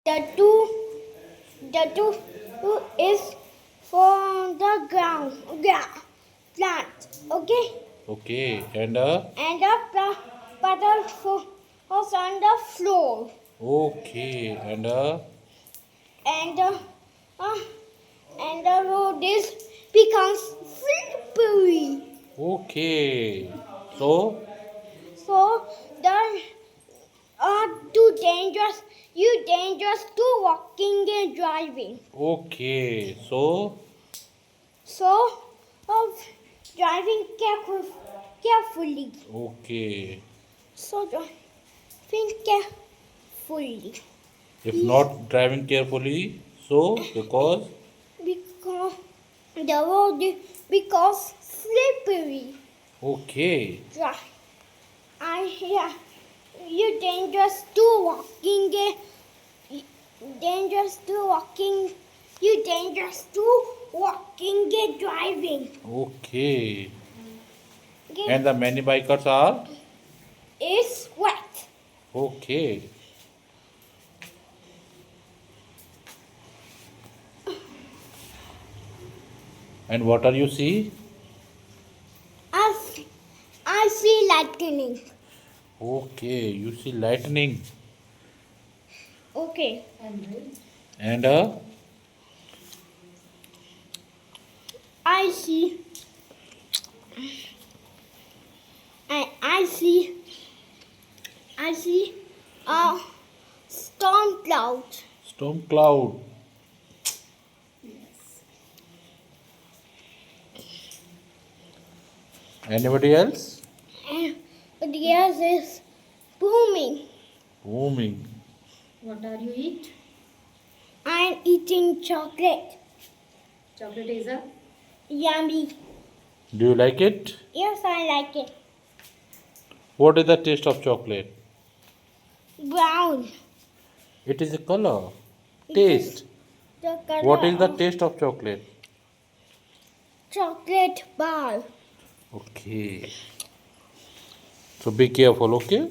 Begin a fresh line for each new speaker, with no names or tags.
The two is for the ground, plant. Okay,
Okay. And
and the puddle was on the floor,
okay.
and uh, and the road is becomes slippery.
Okay. So
So the too dangerous. You dangerous to walking and driving.
okay. So
So of driving carefully.
okay.
So driving carefully.
If not driving carefully, so because
Because the road is because slippery.
okay.
Dri- I yeah. You dangerous to walking. Dangerous to walking. You dangerous to walking and driving.
Okay.
Okay.
And the many bikers are
Is wet.
okay. And what are you see?
I, I see lightning.
Okay, you see lightning.
Okay.
And
I see. I see. I see a storm cloud.
storm cloud. Anybody else?
And the earth is booming.
Booming.
What are you eat?
I'm eating chocolate.
Chocolate is a
Yummy.
Do you like it?
Yes, I like it.
What is the taste of chocolate?
Brown.
It is a color.
It
Taste.
is the color
What is the
of
taste of chocolate?
chocolate bar.
Okay. So be careful, okay?